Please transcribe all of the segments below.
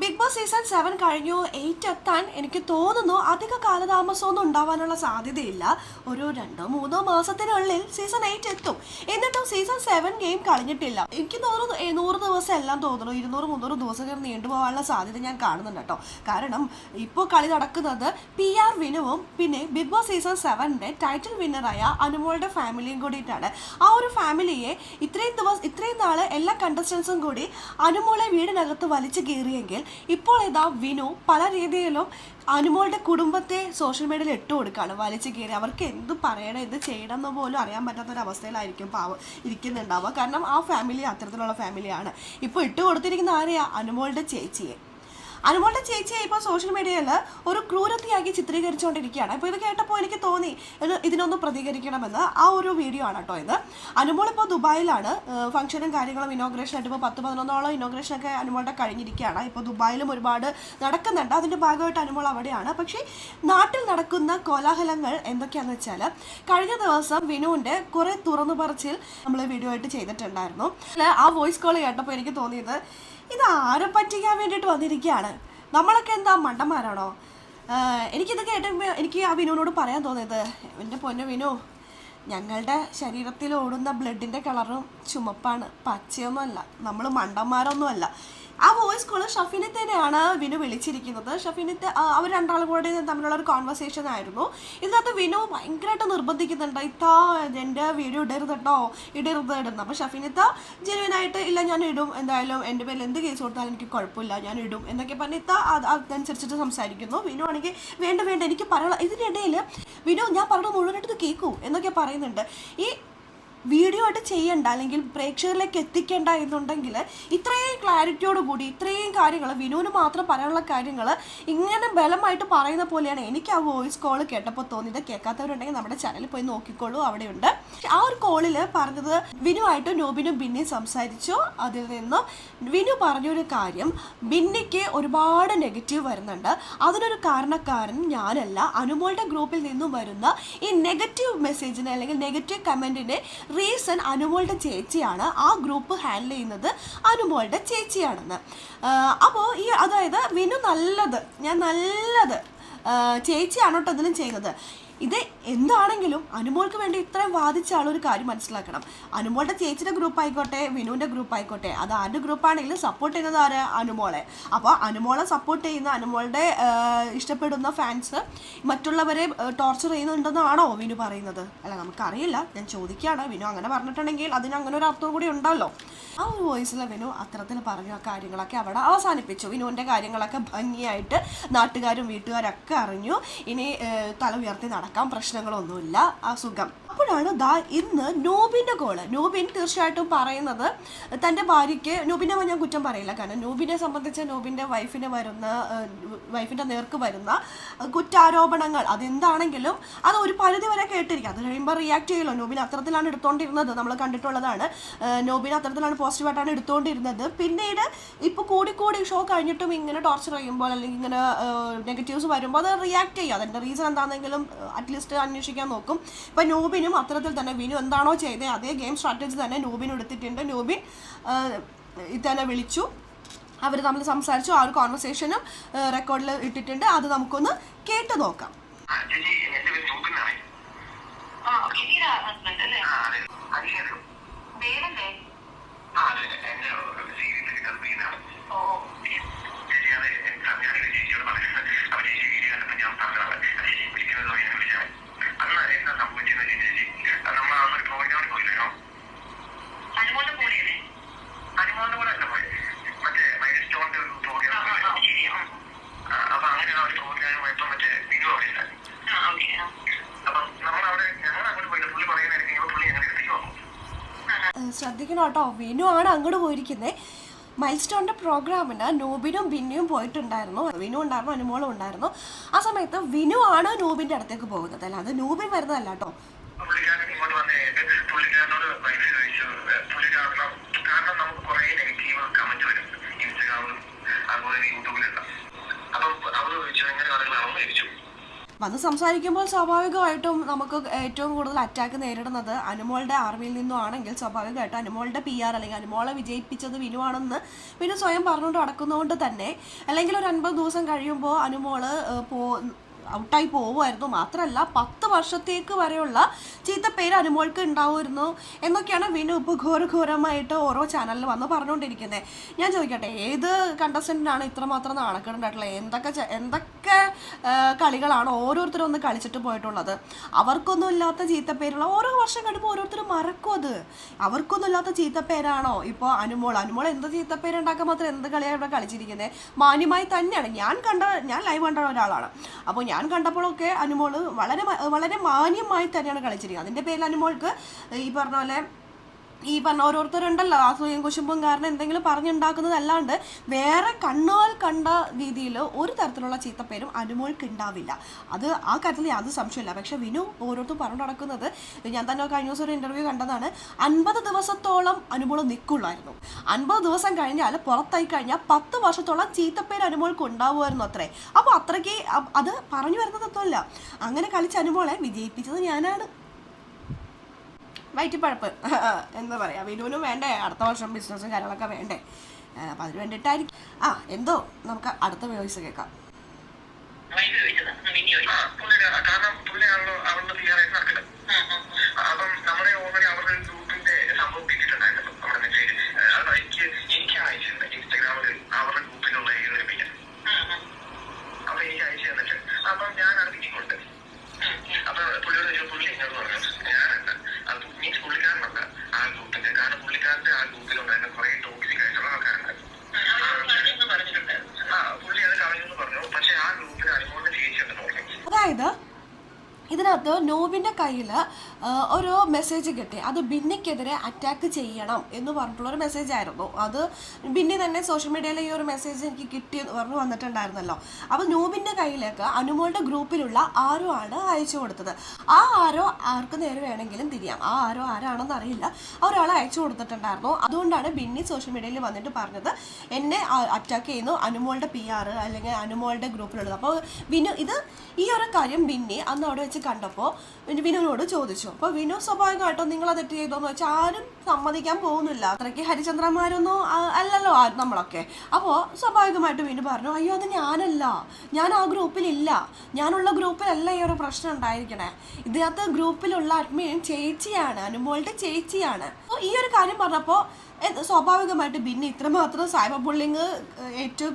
Big boss season 7 കഴിഞ്ഞു. 8 എത്താൻ എനിക്ക് തോന്നുന്നു അധിക കാലതാമസമൊന്നും ഉണ്ടാവാനുള്ള സാധ്യതയില്ല. ഒരു 2-3 മാസത്തിനുള്ളിൽ സീസൺ 8 എത്തും. എന്നിട്ടും സീസൺ 7 ഗെയിം കഴിഞ്ഞിട്ടില്ല. എനിക്ക് തോന്നുന്നു 100 ദിവസം എല്ലാം തോന്നുന്നു 200-300 ദിവസം നീണ്ടുപോകാനുള്ള സാധ്യത ഞാൻ കാണുന്നുണ്ട് കേട്ടോ. കാരണം ഇപ്പോൾ കളി നടക്കുന്നത് PR വിനുവും പിന്നെ ബിഗ് ബോസ് സീസൺ 7ന്റെ ടൈറ്റിൽ വിന്നറായ അനുമോളുടെ ഫാമിലിയും കൂടിയിട്ടാണ്. ആ ഒരു ഫാമിലിയെ ഇത്രയും നാള് എല്ലാ കണ്ടസ്റ്റൻസും കൂടി അനുമോളെ വീടിനകത്ത് വലിച്ചു കയറിയെങ്കിൽ ഇപ്പോൾ ഇതാ വിനു പല രീതിയിലും അനുമോളുടെ കുടുംബത്തെ സോഷ്യൽ മീഡിയയിൽ ഇട്ട് കൊടുക്കുകയാണ്. വലിച്ചു കയറി അവർക്ക് എന്ത് പറയണം എന്ത് ചെയ്യണം എന്ന് പോലും അറിയാൻ പറ്റാത്തൊരവസ്ഥയിലായിരിക്കും പാവം ഇരിക്കുന്നുണ്ടാവുക. കാരണം ആ ഫാമിലി അത്തരത്തിലുള്ള ഫാമിലിയാണ്. ഇപ്പോൾ ഇട്ട് കൊടുത്തിരിക്കുന്ന ആരെയാ? അനുമോളുടെ ചേച്ചിയെ. അനുമോളുടെ ചേച്ചിയെ ഇപ്പോൾ സോഷ്യൽ മീഡിയയിൽ ഒരു ക്രൂരതയാക്കി ചിത്രീകരിച്ചുകൊണ്ടിരിക്കുകയാണ്. അപ്പോൾ ഇത് കേട്ടപ്പോൾ എനിക്ക് തോന്നി ഇതിനൊന്ന് പ്രതികരിക്കണമെന്ന്. ആ ഒരു വീഡിയോ ആണ് കേട്ടോ ഇത്. അനുമോൾ ഇപ്പോൾ ദുബായിലാണ്. ഫംഗ്ഷനും കാര്യങ്ങളും ഇനോഗ്രേഷൻ ആയിട്ട് ഇപ്പോൾ 10-11 ഇനോഗ്രേഷനൊക്കെ അനുമോളുടെ കഴിഞ്ഞിരിക്കുകയാണ്. ഇപ്പോൾ ദുബായിലും ഒരുപാട് നടക്കുന്നുണ്ട്. അതിൻ്റെ ഭാഗമായിട്ട് അനുമോൾ അവിടെയാണ്. പക്ഷേ നാട്ടിൽ നടക്കുന്ന കോലാഹലങ്ങൾ എന്തൊക്കെയാണെന്ന് വെച്ചാൽ കഴിഞ്ഞ ദിവസം വിനുവിൻ്റെ കുറേ തുറന്നു പറച്ചിൽ നമ്മൾ വീഡിയോ ആയിട്ട് ചെയ്തിട്ടുണ്ടായിരുന്നു. ആ വോയിസ് കോൾ കേട്ടപ്പോൾ എനിക്ക് തോന്നിയത് ഇത് ആരെ പറ്റിക്കാൻ വേണ്ടിയിട്ട് വന്നിരിക്കുകയാണ്. നമ്മളൊക്കെ എന്താ മണ്ടന്മാരാണോ? എനിക്കിത് കേട്ടപ്പോൾ എനിക്ക് ആ വിനുവിനോട് പറയാൻ തോന്നിയത്, എൻ്റെ പൊന്നു വിനു, ഞങ്ങളുടെ ശരീരത്തിൽ ഓടുന്ന ബ്ലഡിൻ്റെ കളറും ചുമപ്പാണ്, പച്ചയൊന്നുമല്ല. നമ്മൾ മണ്ടന്മാരൊന്നുമല്ല. ആ വോയിസ് കോള് ഷഫീനത്തേനെയാണ് വിനു വിളിച്ചിരിക്കുന്നത്. ഷഫീനത്തെ അവർ രണ്ടാളും കൂടെ തമ്മിലുള്ള ഒരു കോൺവെർസേഷൻ ആയിരുന്നു. ഇതിനകത്ത് വിനു ഭയങ്കരമായിട്ട് നിർബന്ധിക്കുന്നുണ്ട്, ഇത്താ എൻ്റെ വീഡിയോ ഇടരുത് കേട്ടോ, ഇടുന്നു. അപ്പോൾ ഷഫീനത്ത ജെനുവിനായിട്ട് ഇല്ല ഞാൻ ഇടും, എന്തായാലും എൻ്റെ പേരിൽ എന്ത് കേസ് കൊടുത്താലും എനിക്ക് കുഴപ്പമില്ല, ഞാൻ ഇടും എന്നൊക്കെ പറഞ്ഞ് ഇത്ത അതനുസരിച്ചിട്ട് സംസാരിക്കുന്നു. വിനു ആണെങ്കിൽ വേണ്ട എനിക്ക് പറയാനുള്ള ഇതിനിടയിൽ വിനു ഞാൻ പറഞ്ഞത് മുഴുവനായിട്ട് കേൾക്കൂ എന്നൊക്കെ പറയുന്നുണ്ട്. ഈ വീഡിയോ ആയിട്ട് ചെയ്യണ്ട അല്ലെങ്കിൽ പ്രേക്ഷകരിലേക്ക് എത്തിക്കേണ്ട എന്നുണ്ടെങ്കിൽ ഇത്രയും ക്ലാരിറ്റിയോട് കൂടി ഇത്രയും കാര്യങ്ങൾ വിനുവിന് മാത്രം പറയാനുള്ള കാര്യങ്ങൾ ഇങ്ങനെ ബലമായിട്ട് പറയുന്ന പോലെയാണ് എനിക്ക് ആ വോയിസ് കോൾ കേട്ടപ്പോൾ തോന്നിയത്. കേൾക്കാത്തവരുണ്ടെങ്കിൽ നമ്മുടെ ചാനലിൽ പോയി നോക്കിക്കോളൂ, അവിടെയുണ്ട്. ആ ഒരു കോളിൽ പറഞ്ഞത് വിനുവായിട്ട് നോബിനും ബിന്നിയും സംസാരിച്ചു. അതിൽ നിന്നും വിനു പറഞ്ഞൊരു കാര്യം, ബിന്നിക്ക് ഒരുപാട് നെഗറ്റീവ് വരുന്നുണ്ട്, അതിനൊരു കാരണക്കാരൻ ഞാനല്ല, അനുമോളുടെ ഗ്രൂപ്പിൽ നിന്നും വരുന്ന ഈ നെഗറ്റീവ് മെസ്സേജിന് അല്ലെങ്കിൽ നെഗറ്റീവ് കമൻറ്റിന് റീസൺ അനുമോളുടെ ചേച്ചിയാണ്, ആ ഗ്രൂപ്പ് ഹാൻഡിൽ ചെയ്യുന്നത് അനുമോളുടെ ചേച്ചിയാണെന്ന്. അപ്പോൾ അതായത് വിനു നല്ലത് ചേച്ചിയാണ് കേട്ടോ ഇതിലും ചെയ്യുന്നത്. ഇത് എന്താണെങ്കിലും അനുമോൾക്ക് വേണ്ടി ഇത്രയും വാദിച്ച ആളൊരു കാര്യം മനസ്സിലാക്കണം. അനുമോളുടെ ചേച്ചിയുടെ ഗ്രൂപ്പ് ആയിക്കോട്ടെ വിനുവിൻ്റെ ഗ്രൂപ്പ് ആയിക്കോട്ടെ, അത് ആരുടെ ഗ്രൂപ്പാണെങ്കിലും സപ്പോർട്ട് ചെയ്യുന്നത് ആര്? അനുമോളെ. അപ്പോൾ അനുമോളെ സപ്പോർട്ട് ചെയ്യുന്ന അനുമോളുടെ ഇഷ്ടപ്പെടുന്ന ഫാൻസ് മറ്റുള്ളവരെ ടോർച്ചർ ചെയ്യുന്നുണ്ടെന്നാണോ വിനു പറയുന്നത്? അല്ല, നമുക്കറിയില്ല, ഞാൻ ചോദിക്കുകയാണ്. വിനു അങ്ങനെ പറഞ്ഞിട്ടുണ്ടെങ്കിൽ അതിന് അങ്ങനെ ഒരു അർത്ഥം കൂടി ഉണ്ടല്ലോ. ആ ഒരു വോയിസിലെ വിനു അത്തരത്തിൽ പറഞ്ഞ കാര്യങ്ങളൊക്കെ അവിടെ അവസാനിപ്പിച്ചു. വിനുവിൻ്റെ കാര്യങ്ങളൊക്കെ ഭംഗിയായിട്ട് നാട്ടുകാരും വീട്ടുകാരൊക്കെ അറിഞ്ഞു. ഇനി തല ഉയർത്തി നടക്കാം, പ്രശ്നങ്ങളൊന്നുമില്ല, ആ സുഖം. അപ്പോഴാണ് ഇന്ന് നോബിൻ്റെ കോള്. നോബിൻ തീർച്ചയായിട്ടും പറയുന്നത് തൻ്റെ ഭാര്യയ്ക്ക്, നോബിനെ ഞാൻ കുറ്റം പറയില്ല, കാരണം നോബിനെ സംബന്ധിച്ച് നോബിൻ്റെ വൈഫിൻ്റെ നേർക്ക് വരുന്ന കുറ്റാരോപണങ്ങൾ അതെന്താണെങ്കിലും അത് ഒരു പരിധി വരെ കേട്ടിരിക്കും. അത് കഴിയുമ്പോൾ റിയാക്ട് ചെയ്യുമല്ലോ. നോബിൻ അത്തരത്തിലാണ് എടുത്തുകൊണ്ടിരുന്നത്, നമ്മൾ കണ്ടിട്ടുള്ളതാണ്. നോബിൻ അത്തരത്തിലാണ് പോസിറ്റീവായിട്ടാണ് എടുത്തുകൊണ്ടിരുന്നത്. പിന്നീട് ഇപ്പോൾ കൂടി ഷോ കഴിഞ്ഞിട്ടും ഇങ്ങനെ ടോർച്ചർ ചെയ്യുമ്പോൾ അല്ലെങ്കിൽ ഇങ്ങനെ നെഗറ്റീവ്സ് വരുമ്പോൾ അത് റിയാക്ട് ചെയ്യും. അതിൻ്റെ റീസൺ എന്താണെന്നെങ്കിലും അറ്റ്ലീസ്റ്റ് അന്വേഷിക്കാൻ നോക്കും. ഇപ്പം നോബിനും അത്തരത്തിൽ തന്നെ വിനു എന്താണോ ചെയ്തത് അതേ ഗെയിം സ്ട്രാറ്റജി തന്നെ നോബിൻ എടുത്തിട്ടുണ്ട്. നോബിൻ ഇതന്നെ വിളിച്ചു, അവർ തമ്മിൽ സംസാരിച്ചു. ആ ഒരു കോൺവെർസേഷനും റെക്കോർഡിൽ ഇട്ടിട്ടുണ്ട്. അത് നമുക്കൊന്ന് കേട്ട് നോക്കാം. ശ്രദ്ധിക്കണം കേട്ടോ, വിനു ആണ് അങ്ങോട്ട് പോയിരിക്കുന്നത്. മൈൽ സ്റ്റോണിൻ്റെ പ്രോഗ്രാമിന് നോബിനും ബിന്നിയും പോയിട്ടുണ്ടായിരുന്നു. വിനു ഉണ്ടായിരുന്നു, അനുമോളും ഉണ്ടായിരുന്നു. ആ സമയത്ത് വിനു ആണ് നോബിൻ്റെ അടുത്തേക്ക് പോകുന്നത്, അല്ല അത് നോബിൻ വരുന്നതല്ല കേട്ടോ. വന്ന് സംസാരിക്കുമ്പോൾ സ്വാഭാവികമായിട്ടും നമുക്ക് ഏറ്റവും കൂടുതൽ അറ്റാക്ക് നേരിടുന്നത് അനുമോളുടെ ആർമിയിൽ നിന്നും ആണെങ്കിൽ സ്വാഭാവികമായിട്ടും അനുമോളുടെ PR അല്ലെങ്കിൽ അനുമോളെ വിജയിപ്പിച്ചത് വിനുവാണെന്ന് വിനു സ്വയം പറഞ്ഞുകൊണ്ട് നടക്കുന്നതുകൊണ്ട് തന്നെ, അല്ലെങ്കിൽ ഒരു 50 ദിവസം കഴിയുമ്പോൾ അനുമോള് ഔട്ടായി പോവുമായിരുന്നു. മാത്രമല്ല 10 വർഷത്തേക്ക് വരെയുള്ള ചീത്തപ്പേര് അനുമോൾക്ക് ഉണ്ടാവുമായിരുന്നു എന്നൊക്കെയാണ് വിനു ഇപ്പോൾ ഘോരഘോരമായിട്ട് ഓരോ ചാനലിൽ വന്ന് പറഞ്ഞുകൊണ്ടിരിക്കുന്നത്. ഞാൻ ചോദിക്കട്ടെ, ഏത് കണ്ടസ്റ്റൻറ്റിനാണ് ഇത്രമാത്രം നാണക്കേടുണ്ടായിട്ടുള്ളത്? എന്തൊക്കെ കളികളാണ് ഓരോരുത്തരും ഒന്ന് കളിച്ചിട്ട് പോയിട്ടുള്ളത്? അവർക്കൊന്നും ഇല്ലാത്ത ചീത്തപ്പേരുള്ള ഓരോ വർഷം കഴിയുമ്പോൾ ഓരോരുത്തരും മറക്കും അത്. അവർക്കൊന്നും ഇല്ലാത്ത ചീത്തപ്പേരാണോ ഇപ്പോൾ അനുമോൾ എന്ത് ചീത്തപ്പേരുണ്ടാക്കാൻ മാത്രം എന്ത് കളിയാണ് ഇവിടെ കളിച്ചിരിക്കുന്നത്? മാന്യമായി തന്നെയാണ് ഞാൻ ലൈവ് കണ്ട ഒരാളാണ്. അപ്പോൾ ഞാൻ കണ്ടപ്പോഴൊക്കെ അനുമോള് വളരെ വളരെ മാന്യമായി തന്നെയാണ് കളിച്ചിരിക്കുന്നത്. അതിൻ്റെ പേരിൽ അനുമോൾക്ക് ഈ പറഞ്ഞ ഓരോരുത്തരുണ്ടല്ലോ അസൂയയും കുശുമ്പും കാരണം എന്തെങ്കിലും പറഞ്ഞുണ്ടാക്കുന്നതല്ലാണ്ട് വേറെ കണ്ണുകൾ കണ്ട രീതിയിൽ ഒരു തരത്തിലുള്ള ചീത്തപ്പേരും അനുമോൾക്ക് ഉണ്ടാവില്ല. അത് ആ കാര്യത്തിൽ യാതൊരു സംശയമില്ല. പക്ഷെ വിനു ഓരോരുത്തരും പറഞ്ഞു നടക്കുന്നത്, ഞാൻ തന്നെ കഴിഞ്ഞ ദിവസം ഒരു ഇൻ്റർവ്യൂ കണ്ടതാണ്, 50 ദിവസത്തോളം അനുമോൾ നിൽക്കുള്ളായിരുന്നു. 50 ദിവസം കഴിഞ്ഞാൽ പുറത്തായി കഴിഞ്ഞാൽ 10 വർഷത്തോളം ചീത്തപ്പേര് അനുമോൾക്ക് ഉണ്ടാവുമായിരുന്നു അത്രേ. അപ്പോൾ അത്രയ്ക്ക് അത് പറഞ്ഞു വരുന്നതൊന്നുമല്ല. അങ്ങനെ കളിച്ച അനുമോളെ വിജയിപ്പിച്ചത് ഞാനാണ്. വയറ്റിപ്പഴപ്പ് എന്താ പറയുക, വിനുവിനും വേണ്ടേ അടുത്ത വർഷം ബിസിനസ്സും കാര്യങ്ങളൊക്കെ വേണ്ടേ? അപ്പം അതിന് വേണ്ടിയിട്ടായിരിക്കും. എന്തോ നമുക്ക് അടുത്ത വോയിസ് കേൾക്കാം. അതായത് ഇതിനകത്ത് നോബിൻ്റെ കയ്യിൽ ഒരു മെസ്സേജ് കിട്ടി. അത് ബിന്നിക്കെതിരെ അറ്റാക്ക് ചെയ്യണം എന്ന് പറഞ്ഞിട്ടുള്ളൊരു മെസ്സേജായിരുന്നു. അത് ബിന്നി തന്നെ സോഷ്യൽ മീഡിയയിൽ ഈ ഒരു മെസ്സേജ് എനിക്ക് കിട്ടിയെന്ന് പറഞ്ഞു വന്നിട്ടുണ്ടായിരുന്നല്ലോ. അപ്പോൾ നോബിൻ്റെ കയ്യിലേക്ക് അനുമോളുടെ ഗ്രൂപ്പിലുള്ള ആരോ ആണ് അയച്ചു കൊടുത്തത്. ആ ആരോ ആർക്ക് നേരെ വേണമെങ്കിലും തിരിയാം. ആ ആരോ ആരാണെന്ന് അറിയില്ല, ഒരാളെ അയച്ചു കൊടുത്തിട്ടുണ്ടായിരുന്നു. അതുകൊണ്ടാണ് ബിന്നി സോഷ്യൽ മീഡിയയിൽ വന്നിട്ട് പറഞ്ഞത് എന്നെ അറ്റാക്ക് ചെയ്യുന്നു അനുമോളുടെ PR അല്ലെങ്കിൽ അനുമോളുടെ ഗ്രൂപ്പിലുള്ളത്. അപ്പോൾ ഈ ഒരു കാര്യം ബിന്നി അന്ന് അവിടെ വെച്ച് കണ്ടപ്പോൾ വിനുവിനോട് ചോദിച്ചു. അപ്പോൾ വിനു സ്വാഭാവികമായിട്ടും നിങ്ങളെ തെറ്റ് ചെയ്തോന്ന് വെച്ചാൽ ആരും സമ്മതിക്കാൻ പോകുന്നില്ല. അത്രയ്ക്ക് ഹരിചന്ദ്രന്മാരൊന്നും അല്ലല്ലോ നമ്മളൊക്കെ. അപ്പോൾ സ്വാഭാവികമായിട്ടും വിനു പറഞ്ഞു, അയ്യോ അത് ഞാനല്ല, ഞാൻ ആ ഗ്രൂപ്പിലില്ല, ഞാനുള്ള ഗ്രൂപ്പിലല്ല ഈ ഒരു പ്രശ്നം ഉണ്ടായിരിക്കണേ. ഇതിനകത്ത് ഗ്രൂപ്പിലുള്ള അഡ്മിൻ ചേച്ചിയാണ്, അനുമോളുടെ ചേച്ചിയാണ്. അപ്പോൾ ഈ ഒരു കാര്യം പറഞ്ഞപ്പോൾ സ്വാഭാവികമായിട്ട് ബിന്നി ഇത്രമാത്രം സൈബർ ബുള്ളിങ്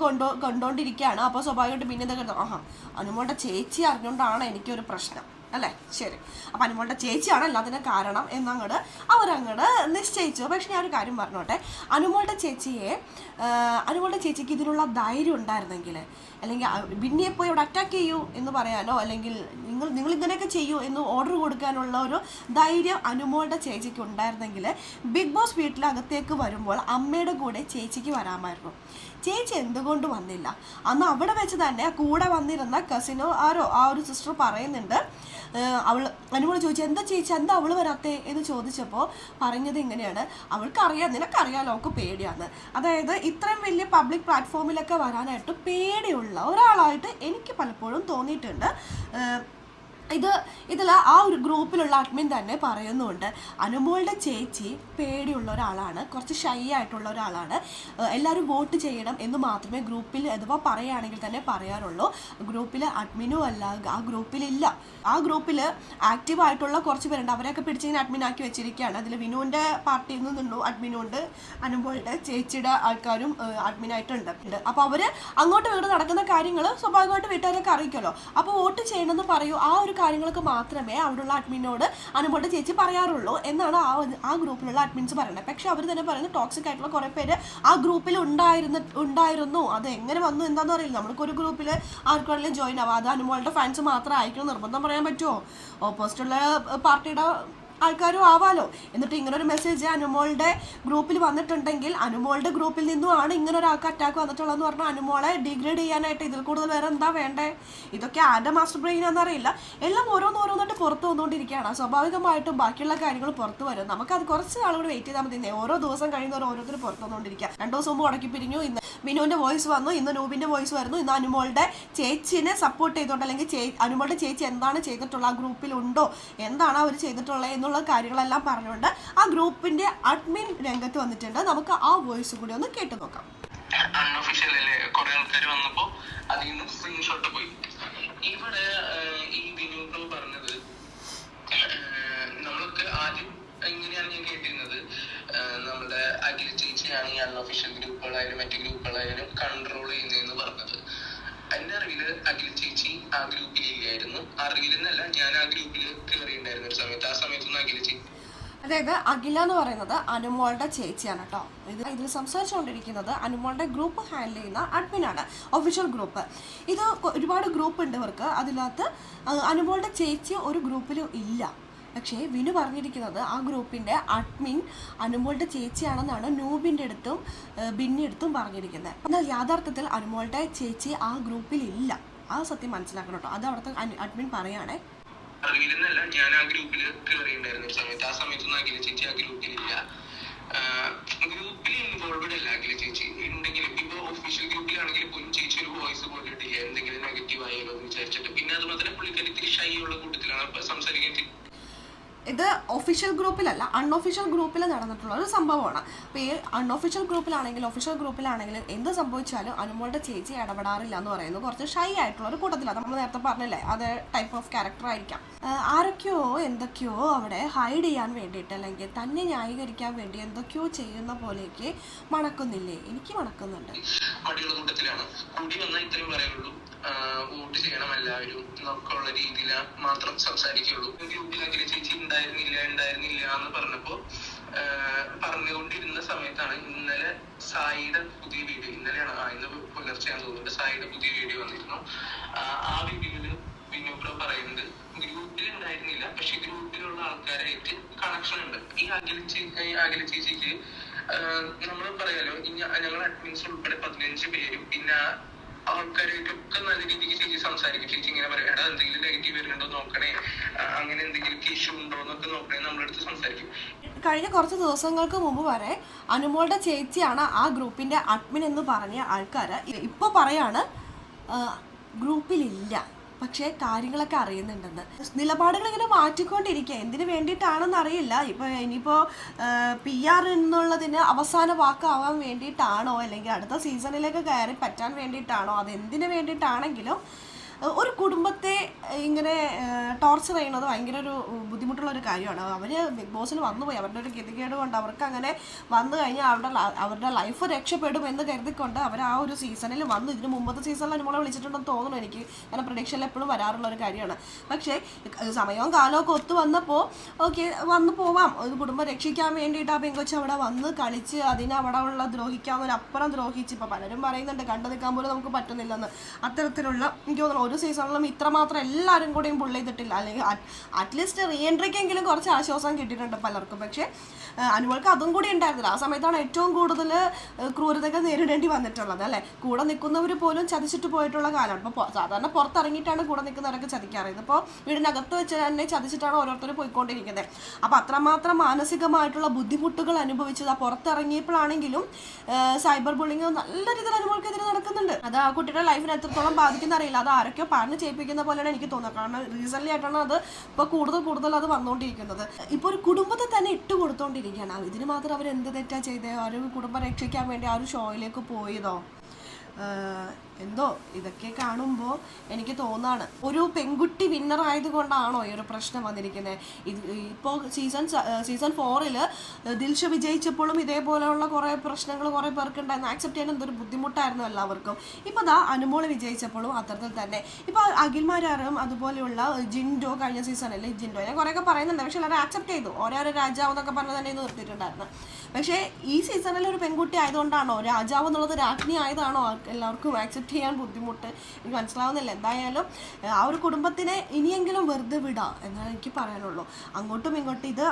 കൊണ്ടുകൊണ്ടിരിക്കുകയാണ്. അപ്പോൾ സ്വാഭാവികമായിട്ട് ബിന്നി എന്തൊക്കെ അനുമോളുടെ ചേച്ചി അറിഞ്ഞുകൊണ്ടാണ് എനിക്കൊരു പ്രശ്നം അല്ലേ? ശരി, അപ്പം അനുമോളുടെ ചേച്ചിയാണ് എല്ലാത്തിനും കാരണം എന്നങ്ങോട്ട് അവരങ്ങോട്ട് നിശ്ചയിച്ചു. പക്ഷെ ഞാനൊരു കാര്യം പറഞ്ഞോട്ടെ, അനുമോളുടെ ചേച്ചിക്ക് ഇതിനുള്ള ധൈര്യം ഉണ്ടായിരുന്നെങ്കിൽ, അല്ലെങ്കിൽ ബിന്നിയെ പോയി അവിടെ അറ്റാക്ക് ചെയ്യൂ എന്ന് പറയാനോ, അല്ലെങ്കിൽ നിങ്ങൾ ഇങ്ങനെയൊക്കെ ചെയ്യൂ എന്ന് ഓർഡർ കൊടുക്കാനുള്ള ഒരു ധൈര്യം അനുമോളുടെ ചേച്ചിക്ക് ഉണ്ടായിരുന്നെങ്കിൽ ബിഗ് ബോസ് വീട്ടിലകത്തേക്ക് വരുമ്പോൾ അമ്മയുടെ കൂടെ ചേച്ചിക്ക് വരാമായിരുന്നു. ചേച്ചി എന്തുകൊണ്ട് വന്നില്ല? അന്ന് അവിടെ വെച്ച് തന്നെ കൂടെ വന്നിരുന്ന കസിനോ ആ ഒരു സിസ്റ്റർ പറയുന്നുണ്ട്, അനുമോൾ ചോദിച്ചു എന്താ ചേച്ചി എന്താ അവൾ വരാത്തേ എന്ന് ചോദിച്ചപ്പോൾ പറഞ്ഞത് ഇങ്ങനെയാണ്, അവൾക്കറിയാം, നിനക്കറിയാലോ അവൾക്ക് പേടിയാണ്. അതായത് ഇത്രയും വലിയ പബ്ലിക് പ്ലാറ്റ്ഫോമിലൊക്കെ വരാനായിട്ട് പേടിയുള്ള ഒരാളായിട്ട് എനിക്ക് പലപ്പോഴും തോന്നിയിട്ടുണ്ട്. ഇതിൽ ആ ഒരു ഗ്രൂപ്പിലുള്ള അഡ്മിൻ തന്നെ പറയുന്നുണ്ട്, അനുമോളുടെ ചേച്ചി പേടിയുള്ള ഒരാളാണ്, കുറച്ച് ഷൈ ആയിട്ടുള്ള ഒരാളാണ്, എല്ലാവരും വോട്ട് ചെയ്യണം എന്ന് മാത്രമേ ഗ്രൂപ്പിൽ അഥവാ പറയുകയാണെങ്കിൽ തന്നെ പറയാറുള്ളൂ. ഗ്രൂപ്പിൽ അഡ്മിനും അല്ല, ആ ഗ്രൂപ്പിലില്ല. ആ ഗ്രൂപ്പിൽ ആക്റ്റീവായിട്ടുള്ള കുറച്ച് പേരുണ്ട്, അവരെയൊക്കെ പിടിച്ചിങ്ങനെ അഡ്മിനാക്കി വെച്ചിരിക്കുകയാണ്. അതിൽ വിനുവിൻ്റെ പാർട്ടിയിൽ നിന്നുണ്ടോ അഡ്മിനുണ്ട്, അനുമോളുടെ ചേച്ചിയുടെ ആൾക്കാരും അഡ്മിനായിട്ടുണ്ട്. അപ്പോൾ അവർ അങ്ങോട്ട് വീട് നടക്കുന്ന കാര്യങ്ങൾ സ്വാഭാവികമായിട്ട് വീട്ടുകാരൊക്കെ അറിയിക്കുമല്ലോ. അപ്പോൾ വോട്ട് ചെയ്യണമെന്ന് പറയൂ, ആ ഒരു കാര്യങ്ങൾക്ക് മാത്രമേ അവിടെയുള്ള അഡ്മിനോട് അനുമോളുടെ ചേച്ചി പറയാറുള്ളൂ എന്നാണ് ആ ഗ്രൂപ്പിലുള്ള അഡ്മിൻസ് പറയുന്നത്. പക്ഷെ അവർ തന്നെ പറയുന്നത് ടോക്സിക് ആയിട്ടുള്ള കുറേ പേര് ആ ഗ്രൂപ്പിൽ ഉണ്ടായിരുന്നു. അത് എങ്ങനെ വന്നു എന്താണെന്ന് അറിയില്ല. നമ്മൾക്കൊരു ഗ്രൂപ്പിൽ ആർക്കെങ്കിലും ജോയിൻ ആവാം, അത് അനുമോളുടെ ഫാൻസ് മാത്രം ആയിരിക്കണം നിർബന്ധം പറയാൻ പറ്റുമോ? ഓപ്പോസിറ്റുള്ള പാർട്ടിയുടെ ആൾക്കാരും ആവാലോ. എന്നിട്ട് ഇങ്ങനൊരു മെസ്സേജ് അനുമോളുടെ ഗ്രൂപ്പിൽ വന്നിട്ടുണ്ടെങ്കിൽ അനുമോളുടെ ഗ്രൂപ്പിൽ നിന്നുമാണ് ഇങ്ങനെ ഒരാൾക്ക് അറ്റാക്ക് വന്നിട്ടുള്ളതെന്ന് പറഞ്ഞാൽ അനുമോളെ ഡിഗ്രേഡ് ചെയ്യാനായിട്ട് ഇതിൽ കൂടുതൽ വേറെ എന്താ വേണ്ടേ? ഇതൊക്കെ ആരുടെ മാസ്റ്റർ ബ്രെയിൻ എന്നറിയില്ല. എല്ലാം ഓരോന്നോരോന്നിട്ട് പുറത്ത് വന്നുകൊണ്ടിരിക്കുകയാണ്. സ്വാഭാവികമായിട്ടും ബാക്കിയുള്ള കാര്യങ്ങൾ പുറത്ത് വരും. നമുക്കത് കുറച്ച് നാളുകൂടി വെയിറ്റ് ചെയ്താൽ മതി. ഓരോ ദിവസം കഴിയുന്നവർ ഓരോരുത്തർ പുറത്ത് വന്നുകൊണ്ടിരിക്കുക. 2 ദിവസം മുമ്പ് ഉടക്കി പിരിഞ്ഞു, ഇന്ന് മിനുവിൻ്റെ വോയിസ് വന്നു, ഇന്ന് നൂബിൻ്റെ വോയിസ് വരുന്നു, ഇന്ന് അനുമോളുടെ ചേച്ചിനെ സപ്പോർട്ട് ചെയ്തോണ്ട് അല്ലെങ്കിൽ അനുമോളുടെ ചേച്ചി എന്താണ് ചെയ്തിട്ടുള്ളത്, ആ ഗ്രൂപ്പിലുണ്ടോ, എന്താണ് അവർ ചെയ്തിട്ടുള്ളത് എന്നുള്ള കാര്യങ്ങളെല്ലാം പറഞ്ഞുകൊണ്ട് ആ ഗ്രൂപ്പിന്റെ അഡ്മിൻ രംഗത്ത് വന്നിട്ടുണ്ട്. നമുക്ക് ആ വോയിസ് കൂടി ഒന്ന് കേട്ടു നോക്കാം. അൺഒഫീഷ്യൽ അല്ലേ കുറെ ആൾക്കാർ വന്നപ്പോ അതിൽ നിന്ന് സ്ക്രീൻഷോട്ട് പോയി. ഇവിടെ ഈ വിനു ബ്രോ പറഞ്ഞത് നമ്മളൊക്കെ ആദ്യം എങ്ങനെയാണ് ഞാൻ കേട്ടിരുന്നത്, നമ്മുടെ അഖില ചേച്ചിയാണ് ഈ അൺഒഫീഷ്യൽ ഗ്രൂപ്പുകളായാലും മറ്റു ഗ്രൂപ്പുകളായാലും കൺട്രോൾ ചെയ്യുന്നതെന്ന് പറഞ്ഞത്. എന്റെ അറിവില് അഖില ചേച്ചി ആ ഗ്രൂപ്പിൽ ഇല്ലായിരുന്നു. അറിവിലെന്നല്ല, ഞാൻ ആ ഗ്രൂപ്പിൽ കയറിയിട്ടുണ്ടായിരുന്ന ഒരു സമയത്ത്. ആ സമയത്തൊന്നും അഖില ചേച്ചി, അതായത് അഖില എന്ന് പറയുന്നത് അനുമോളുടെ ചേച്ചിയാണ് കേട്ടോ. ഇതിൽ സംസാരിച്ചുകൊണ്ടിരിക്കുന്നത് അനുമോളുടെ ഗ്രൂപ്പ് ഹാൻഡിൽ ചെയ്യുന്ന അഡ്മിനാണ്, ഒഫീഷ്യൽ ഗ്രൂപ്പ്. ഇത് ഒരുപാട് ഗ്രൂപ്പ് ഉണ്ട് ഇവർക്ക്. അതിനകത്ത് അനുമോളുടെ ചേച്ചി ഒരു ഗ്രൂപ്പിലും ഇല്ല. പക്ഷേ വിനു പറഞ്ഞിരിക്കുന്നത് ആ ഗ്രൂപ്പിൻ്റെ അഡ്മിൻ അനുമോളുടെ ചേച്ചിയാണെന്നാണ് നൂബിൻ്റെ അടുത്തും ബിന്നി അടുത്തും പറഞ്ഞിരിക്കുന്നത്. എന്നാൽ യാഥാർത്ഥ്യത്തിൽ അനുമോളുടെ ചേച്ചി ആ ഗ്രൂപ്പിൽ ഇല്ല. ആ സത്യം മനസ്സിലാക്കണം കേട്ടോ. അത് അവിടുത്തെ അഡ്മിൻ പറയുകയാണേ. അറിവില്ലെന്നല്ല, ഞാൻ ആ ഗ്രൂപ്പിൽ കയറിയിട്ടുണ്ടായിരുന്ന ഒരു സമയത്ത്. ആ സമയത്തൊന്നും അഖില ചേച്ചി ആ ഗ്രൂപ്പിലില്ല. ഗ്രൂപ്പിൽ ഇൻവോൾവഡ് അല്ല അഖില ചേച്ചി. ഉണ്ടെങ്കിലും ഇപ്പൊ ഒഫീഷ്യൽ ഗ്രൂപ്പിലാണെങ്കിൽ പോലും ചേച്ചി ഒരു വോയിസ് പോയിട്ടില്ല, എന്തെങ്കിലും നെഗറ്റീവ് ആയാലോ എന്ന് വിചാരിച്ചിട്ട്. പിന്നെ അത് മാത്രമേ പുള്ളിക്കാരി ഇത്തിരി ഷൈ ഉള്ള കൂട്ടത്തിലാണ് സംസാരിക്കാൻ. ഇത് ഒഫീഷ്യൽ ഗ്രൂപ്പിലല്ല, അൺഒഫീഷ്യൽ ഗ്രൂപ്പിൽ നടന്നിട്ടുള്ള ഒരു സംഭവമാണ്. അപ്പോൾ ഈ അൺഒഫീഷ്യൽ ഗ്രൂപ്പിലാണെങ്കിലും ഒഫീഷ്യൽ ഗ്രൂപ്പിലാണെങ്കിലും എന്ത് സംഭവിച്ചാലും അനുമോളുടെ ചേച്ചി ഇടപെടാറില്ല എന്ന് പറയുന്നത് കുറച്ച് ഷൈ ആയിട്ടുള്ള ഒരു കൂട്ടത്തിലാണ്. നമ്മൾ നേരത്തെ പറഞ്ഞില്ലേ, അത് ടൈപ്പ് ഓഫ് ക്യാരക്ടർ ആയിരിക്കാം. ആരൊക്കെയോ എന്തൊക്കെയോ അവിടെ ഹൈഡ് ചെയ്യാൻ വേണ്ടിയിട്ട് അല്ലെങ്കിൽ തന്നെ ന്യായീകരിക്കാൻ വേണ്ടി എന്തൊക്കെയോ ചെയ്യുന്ന പോലെയൊക്കെ മണക്കുന്നില്ലേ? എനിക്ക് മണക്കുന്നുണ്ട്. കൂട്ടത്തിലാണ് കൂടി വന്നാൽ ഇത്രയും പറയുള്ളൂ, വോട്ട് ചെയ്യണം എല്ലാവരും എന്നൊക്കെയുള്ള രീതിയിൽ മാത്രം സംസാരിക്കുള്ളൂ. ഗ്രൂപ്പിൽ അഖില ചേച്ചി ഉണ്ടായിരുന്നില്ല എന്ന് പറഞ്ഞപ്പോ പറഞ്ഞുകൊണ്ടിരുന്ന സമയത്താണ് ഇന്നലെ സായിയുടെ പുതിയ വീഡിയോ, ഇന്ന് പുലർച്ചെയാണെന്ന് തോന്നുന്നുണ്ട്, സായിയുടെ പുതിയ വീഡിയോ വന്നിരുന്നു. ആ വീഡിയോയില് വിനു ബ്രോ പറയുന്നത് ഗ്രൂപ്പിൽ ഉണ്ടായിരുന്നില്ല, പക്ഷെ ഗ്രൂപ്പിലുള്ള ആൾക്കാരായിട്ട് കണക്ഷൻ ഉണ്ട്. ഈ അഖില ചേച്ചിക്ക് നമ്മൾ പറയാലോ, ഞങ്ങൾ അഡ്മിൻസ് ഉൾപ്പെടെ 15 പേരും പിന്നെ ആൾക്കാരായിട്ടൊക്കെ നല്ല രീതിക്ക് ചേച്ചി സംസാരിക്കും. ചേച്ചി ഇങ്ങനെ പറയാം, എടാ എന്തെങ്കിലും നെഗറ്റീവ് വരുന്നുണ്ടോ നോക്കണേ, അങ്ങനെ എന്തെങ്കിലും ഇഷ്യൂ ഉണ്ടോ എന്നൊക്കെ നോക്കണേ, നമ്മളെടുത്ത് സംസാരിക്കും. കഴിഞ്ഞ കുറച്ച് ദിവസങ്ങൾക്ക് മുമ്പ് വരെ അനുമോളുടെ ചേച്ചിയാണ് ആ ഗ്രൂപ്പിന്റെ അഡ്മിൻ എന്ന് പറഞ്ഞ ആൾക്കാർ ഇപ്പോൾ പറയാണ് ഗ്രൂപ്പിലില്ല, പക്ഷേ കാര്യങ്ങളൊക്കെ അറിയുന്നുണ്ടെന്ന്. നിലപാടുകൾ ഇങ്ങനെ മാറ്റിക്കൊണ്ടിരിക്കുക. എന്തിനു വേണ്ടിയിട്ടാണെന്ന് അറിയില്ല. ഇനിയിപ്പോൾ PR എന്നുള്ളതിന് അവസാന വാക്കാവാൻ വേണ്ടിയിട്ടാണോ അല്ലെങ്കിൽ അടുത്ത സീസണിലേക്ക് കയറി പറ്റാൻ വേണ്ടിയിട്ടാണോ, അതെന്തിനു വേണ്ടിയിട്ടാണെങ്കിലും ഒരു കുടുംബത്തെ ഇങ്ങനെ ടോർച്ചർ ചെയ്യുന്നത് ഭയങ്കര ഒരു ബുദ്ധിമുട്ടുള്ളൊരു കാര്യമാണ്. അവർ ബിഗ് ബോസിൽ വന്നുപോയി, അവരുടെ ഒരു ഗതികേട് കൊണ്ട് അവർക്ക് അങ്ങനെ വന്നു കഴിഞ്ഞാൽ അവരുടെ ലൈഫ് രക്ഷപ്പെടും എന്ന് കരുതിക്കൊണ്ട് അവർ ആ ഒരു സീസണിൽ വന്നു. ഇതിന് മുമ്പത്തെ സീസണിൽ അനുമോളെ വിളിച്ചിട്ടുണ്ടെന്ന് തോന്നുന്നു എനിക്ക്. കാരണം പ്രഡിക്ഷനിൽ എപ്പോഴും വരാറുള്ള ഒരു കാര്യമാണ്. പക്ഷേ സമയവും കാലമൊക്കെ ഒത്തു വന്നപ്പോൾ ഓക്കെ വന്നു പോവാം, ഒരു കുടുംബം രക്ഷിക്കാൻ വേണ്ടിയിട്ട് ആ പെങ്കൊച്ച് അവിടെ വന്ന് കളിച്ച് അതിനെ അവിടെ ഉള്ള ദ്രോഹിക്കാവുന്നതിനപ്പുറം ദ്രോഹിച്ച്. ഇപ്പോൾ പലരും പറയുന്നുണ്ട് കണ്ടു നിൽക്കാൻ പോലും നമുക്ക് പറ്റുന്നില്ലെന്ന്. അത്തരത്തിലുള്ള എനിക്ക് തോന്നുന്നു ഒരു സീസണിലും ഇത്രമാത്രം എല്ലാവരും കൂടെയും പുള്ള് ചെയ്തിട്ടില്ല. അല്ലെങ്കിൽ അറ്റ്ലീസ്റ്റ് റീ എൻട്രിക്കെങ്കിലും കുറച്ച് ആശ്വാസം കിട്ടിയിട്ടുണ്ട് പലർക്കും. പക്ഷേ അനുമോൾക്ക് അതും കൂടി ഉണ്ടായിരുന്നില്ല. ആ സമയത്താണ് ഏറ്റവും കൂടുതൽ ക്രൂരതകൾ നേരിടേണ്ടി വന്നിട്ടുള്ളത് അല്ലേ. കൂടെ നിൽക്കുന്നവർ പോലും ചതിച്ചിട്ട് പോയിട്ടുള്ള കാലമാണ്. ഇപ്പോൾ സാധാരണ പുറത്തിറങ്ങിയിട്ടാണ് കൂടെ നിൽക്കുന്നവരൊക്കെ ചതിക്കാറ്. ഇതിപ്പോൾ വീടിനകത്ത് വെച്ച് തന്നെ ചതിച്ചിട്ടാണ് ഓരോരുത്തർ പോയിക്കൊണ്ടിരിക്കുന്നത്. അപ്പോൾ അത്രമാത്രം മാനസികമായിട്ടുള്ള ബുദ്ധിമുട്ടുകൾ അനുഭവിച്ചത് ആ പുറത്തിറങ്ങിയപ്പോഴാണെങ്കിലും സൈബർ ബുള്ളിങ് നല്ല രീതിയിൽ അനുമോൾക്കെതിരെ നടക്കുന്നുണ്ട്. അത് ആ കുട്ടിയുടെ ലൈഫിനെ എത്രത്തോളം ബാധിക്കുന്ന അറിയില്ല. അത് ആരൊക്കെ പറഞ്ഞ് ചെയ്യിപ്പിക്കുന്ന പോലെയാണ് എനിക്ക് തോന്നുന്നത്. കാരണം റീസെൻ്റ്ലി ആയിട്ടാണ് അത് ഇപ്പോൾ കൂടുതൽ അത് വന്നുകൊണ്ടിരിക്കുന്നത്. ഇപ്പോൾ ഒരു കുടുംബത്തെ തന്നെ ഇട്ട് കൊടുത്തോണ്ടിരിക്കുകയാണ്. ഇതിന് മാത്രം അവർ എന്ത് തെറ്റാ ചെയ്തേ? ഒരു കുടുംബം രക്ഷിക്കാൻ വേണ്ടി ആ ഒരു ഷോയിലേക്ക് പോയതോ എന്തോ ഇതൊക്കെ കാണുമ്പോൾ എനിക്ക് തോന്നാണ് ഒരു പെൺകുട്ടി വിന്നർ ആയതുകൊണ്ടാണോ ഈ ഒരു പ്രശ്നം വന്നിരിക്കുന്നത്. ഇപ്പോൾ സീസൺ 4 ദിൽഷ വിജയിച്ചപ്പോഴും ഇതേപോലെയുള്ള കുറേ പ്രശ്നങ്ങൾ കുറേ പേർക്കുണ്ടായിരുന്നു. ആക്സെപ്റ്റ് ചെയ്യാൻ എന്തൊരു ബുദ്ധിമുട്ടായിരുന്നു എല്ലാവർക്കും. ഇപ്പോൾ ദാ അനുമോള് വിജയിച്ചപ്പോഴും അത്തരത്തിൽ തന്നെ. ഇപ്പോൾ അഖിൽമാരും അതുപോലെയുള്ള ജിൻഡോ കഴിഞ്ഞ സീസണിൽ ജിൻഡോ ഞാൻ കുറേയൊക്കെ പറയുന്നുണ്ട്, പക്ഷെ എല്ലാവരും ആക്സെപ്റ്റ് ചെയ്തു. ഓരോരോ രാജാവ് എന്നൊക്കെ പറഞ്ഞ് തന്നെ നിർത്തിയിട്ടുണ്ടായിരുന്നു. പക്ഷേ ഈ സീസണിൽ ഒരു പെൺകുട്ടി ആയതുകൊണ്ടാണോ, രാജാവ് എന്നുള്ളത് രാജ്ഞി ആയതാണോ എല്ലാവർക്കും ആക്സെപ്റ്റ് അക്സെപ്റ്റ് ചെയ്യാൻ ബുദ്ധിമുട്ട്. എനിക്ക് മനസ്സിലാവുന്നില്ല. എന്തായാലും ആ ഒരു കുടുംബത്തിനെ ഇനിയെങ്കിലും വെറുതെ വിടാം എന്നാണ് എനിക്ക് പറയാനുള്ളൂ. അങ്ങോട്ടും ഇങ്ങോട്ടും ഇത്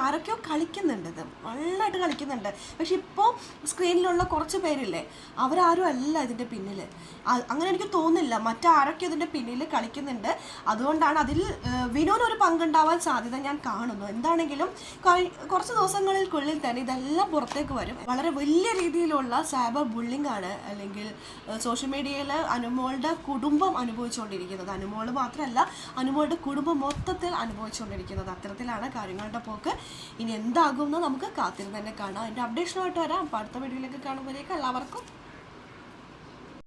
ആരൊക്കെയോ കളിക്കുന്നുണ്ട്, ഇത് നന്നായിട്ട് കളിക്കുന്നുണ്ട്. പക്ഷെ ഇപ്പോൾ സ്ക്രീനിലുള്ള കുറച്ച് പേരില്ലേ, അവരാരും അല്ല ഇതിൻ്റെ പിന്നിൽ. അങ്ങനെ എനിക്ക് തോന്നുന്നില്ല. മറ്റാരൊക്കെ ഇതിൻ്റെ പിന്നിൽ കളിക്കുന്നുണ്ട്. അതുകൊണ്ടാണ് അതിൽ വിനുവിനൊരു പങ്കുണ്ടാവാൻ സാധ്യത ഞാൻ കാണുന്നു. എന്താണെങ്കിലും കുറച്ച് ദിവസങ്ങൾക്കുള്ളിൽ തന്നെ ഇതെല്ലാം പുറത്തേക്ക് വരും. വളരെ വലിയ രീതിയിലുള്ള സൈബർ ബുള്ളിംഗ് ആണ് അല്ലെങ്കിൽ സോഷ്യൽ മീഡിയയിൽ അനുമോളുടെ കുടുംബം അനുഭവിച്ചുകൊണ്ടിരിക്കുന്നത്. അനുമോൾ മാത്രമല്ല, അനുമോളുടെ കുടുംബം മൊത്തത്തിൽ അനുഭവിച്ചുകൊണ്ടിരിക്കുന്നത്. അത്തരത്തിലാണ് കാര്യങ്ങളുടെ പോക്ക്. ഇനി എന്താകുമെന്ന് നമുക്ക് കാത്തിരുന്ന് തന്നെ കാണാം. അതിൻ്റെ അപ്ഡേഷനുമായിട്ട് വരാം. അപ്പോൾ അടുത്ത വീഡിയോയിലേക്ക് കാണുമ്പോഴേക്കും എല്ലാവർക്കും